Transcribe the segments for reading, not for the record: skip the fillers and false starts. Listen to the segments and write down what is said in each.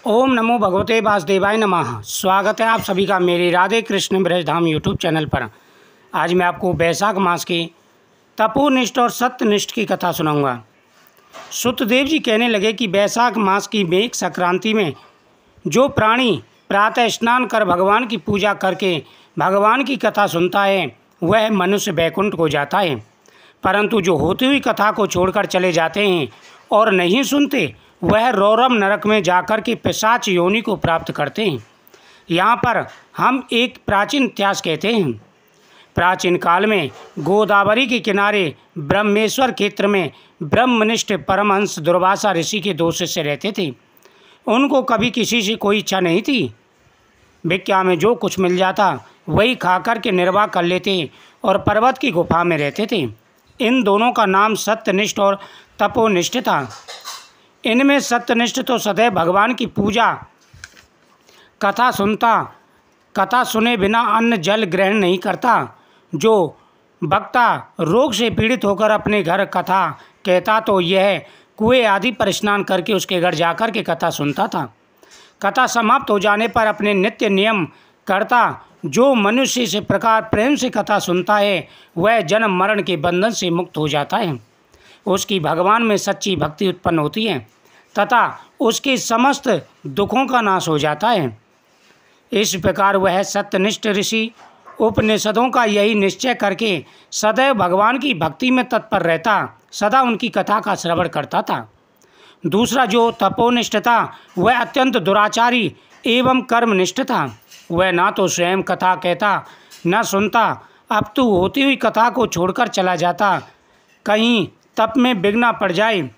ओम नमो भगवते वासुदेवाय नमः। स्वागत है आप सभी का मेरे राधे कृष्ण ब्रजधाम यूट्यूब चैनल पर। आज मैं आपको वैशाख मास की तपोनिष्ठ और सत्यनिष्ठ की कथा सुनाऊंगा। सुतदेव जी कहने लगे कि वैशाख मास की मेघ संक्रांति में जो प्राणी प्रातः स्नान कर भगवान की पूजा करके भगवान की कथा सुनता है वह मनुष्य वैकुंठ को जाता है, परंतु जो होती हुई कथा को छोड़कर चले जाते हैं और नहीं सुनते वह रौरव नरक में जाकर के पिशाच योनि को प्राप्त करते हैं। यहाँ पर हम एक प्राचीन इतिहास कहते हैं। प्राचीन काल में गोदावरी के किनारे ब्रह्मेश्वर क्षेत्र में ब्रह्मनिष्ठ परमहंस दुर्वासा ऋषि के 2 शिष्य रहते थे। उनको कभी किसी से कोई इच्छा नहीं थी। भिक्षा में जो कुछ मिल जाता वही खाकर के निर्वाह कर लेते और पर्वत की गुफा में रहते थे। इन दोनों का नाम सत्यनिष्ठ और तपोनिष्ठ था। इनमें सत्यनिष्ठ तो सदैव भगवान की पूजा कथा सुनता, कथा सुने बिना अन्न जल ग्रहण नहीं करता। जो वक्ता रोग से पीड़ित होकर अपने घर कथा कहता तो यह कुएं आदि पर स्नान करके उसके घर जाकर के कथा सुनता था। कथा समाप्त हो जाने पर अपने नित्य नियम करता। जो मनुष्य इस प्रकार प्रेम से कथा सुनता है वह जन्म मरण के बंधन से मुक्त हो जाता है। उसकी भगवान में सच्ची भक्ति उत्पन्न होती है तथा उसके समस्त दुखों का नाश हो जाता है। इस प्रकार वह सत्यनिष्ठ ऋषि उपनिषदों का यही निश्चय करके सदैव भगवान की भक्ति में तत्पर रहता, सदा उनकी कथा का श्रवण करता था। दूसरा जो तपोनिष्ठ था वह अत्यंत दुराचारी एवं कर्मनिष्ठ था। वह ना तो स्वयं कथा कहता न सुनता, अपितु होती हुई कथा को छोड़कर चला जाता। कहीं तप में विघ्न पड़ जाए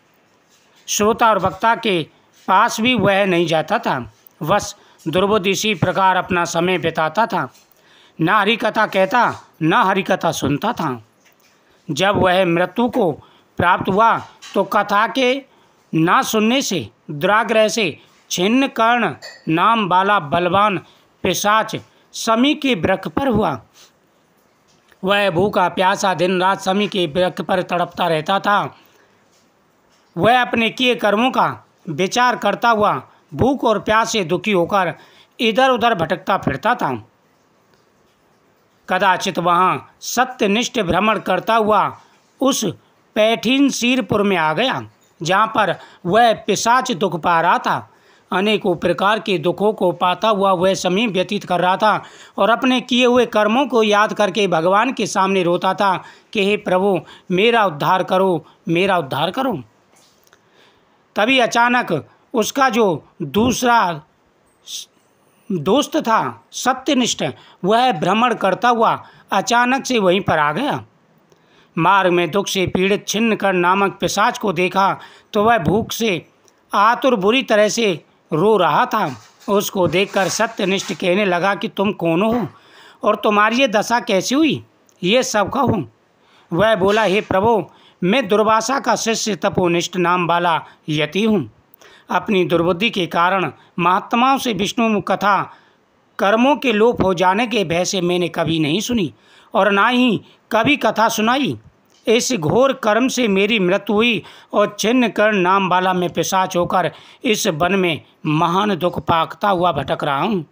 श्रोता और वक्ता के पास भी वह नहीं जाता था। बस दुर्बुद्धि इसी प्रकार अपना समय बिताता था। न हरि कथा कहता न हरि कथा सुनता था। जब वह मृत्यु को प्राप्त हुआ तो कथा के ना सुनने से दुराग्रह से छिन्न कर्ण नाम वाला बलवान पिशाच शमी के वृक्ष पर हुआ। वह भूखा प्यासा दिन रात शमी के वृक्ष पर तड़पता रहता था। वह अपने किए कर्मों का विचार करता हुआ भूख और प्यास से दुखी होकर इधर उधर भटकता फिरता था। कदाचित वहाँ सत्यनिष्ठ भ्रमण करता हुआ उस पैठीन सीरपुर में आ गया, जहाँ पर वह पिशाच दुख पा रहा था। अनेकों प्रकार के दुखों को पाता हुआ वह समय व्यतीत कर रहा था और अपने किए हुए कर्मों को याद करके भगवान के सामने रोता था कि हे प्रभु मेरा उद्धार करो, मेरा उद्धार करो। तभी अचानक उसका जो दूसरा दोस्त था सत्यनिष्ठ वह भ्रमण करता हुआ अचानक से वहीं पर आ गया। मार्ग में दुख से पीड़ित छिन्नकर्ण नामक पिशाच को देखा तो वह भूख से आतुर बुरी तरह से रो रहा था। उसको देखकर सत्यनिष्ठ कहने लगा कि तुम कौन हो और तुम्हारी ये दशा कैसी हुई, ये सब कहूँ। वह बोला हे प्रभु मैं दुर्वासा का शिष्य तपोनिष्ठ नाम वाला यति हूँ। अपनी दुर्बुद्धि के कारण महात्माओं से विष्णु कथा कर्मों के लोप हो जाने के भय से मैंने कभी नहीं सुनी और ना ही कभी कथा सुनाई। इस घोर कर्म से मेरी मृत्यु हुई और छिन्न कर्ण नाम वाला मैं पिशाच होकर इस वन में महान दुख पाकता हुआ भटक रहा हूँ।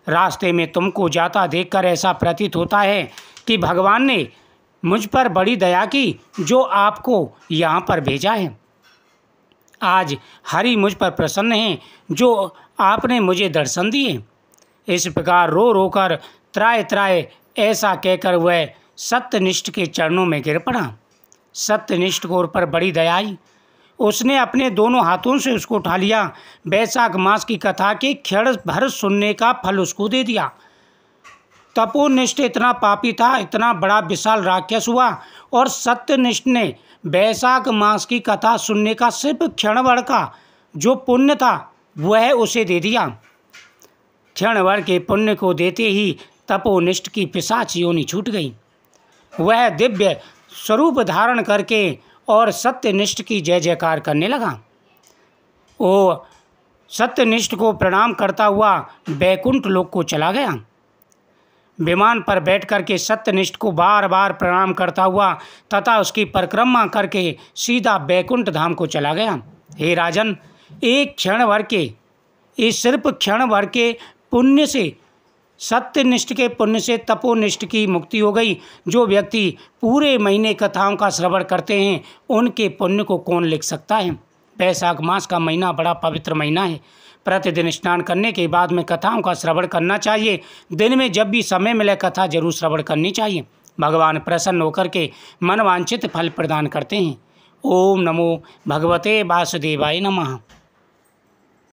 रास्ते में तुमको जाता देखकर ऐसा प्रतीत होता है कि भगवान ने मुझ पर बड़ी दया की जो आपको यहाँ पर भेजा है। आज हरि मुझ पर प्रसन्न हैं जो आपने मुझे दर्शन दिए। इस प्रकार रो रो कर त्राय त्राय ऐसा कहकर वह सत्यनिष्ठ के चरणों में गिर पड़ा। सत्यनिष्ठ को पर बड़ी दया आई। उसने अपने दोनों हाथों से उसको उठा लिया। वैशाख मास की कथा के क्षण भर सुनने का फल उसको दे दिया। तपोनिष्ठ इतना पापी था, इतना बड़ा विशाल राक्षस हुआ और सत्यनिष्ठ ने वैशाख मास की कथा सुनने का सिर्फ क्षण भर का जो पुण्य था वह उसे दे दिया। क्षण भर के पुण्य को देते ही तपोनिष्ठ की पिशाच योनि छूट गई। वह दिव्य स्वरूप धारण करके और सत्यनिष्ठ की जय जयकार करने लगा। वो सत्यनिष्ठ को प्रणाम करता हुआ बैकुंठ लोक को चला गया। विमान पर बैठ करके सत्यनिष्ठ को बार बार प्रणाम करता हुआ तथा उसकी परिक्रमा करके सीधा बैकुंठ धाम को चला गया। हे राजन, एक क्षण भर के, इस सिर्फ क्षण भर के पुण्य से, सत्यनिष्ठ के पुण्य से तपोनिष्ठ की मुक्ति हो गई। जो व्यक्ति पूरे महीने कथाओं का श्रवण करते हैं उनके पुण्य को कौन लिख सकता है। वैशाख मास का महीना बड़ा पवित्र महीना है। प्रतिदिन स्नान करने के बाद में कथाओं का श्रवण करना चाहिए। दिन में जब भी समय मिले कथा जरूर श्रवण करनी चाहिए। भगवान प्रसन्न होकर के मनवांछित फल प्रदान करते हैं। ओम नमो भगवते वासुदेवाय नमः।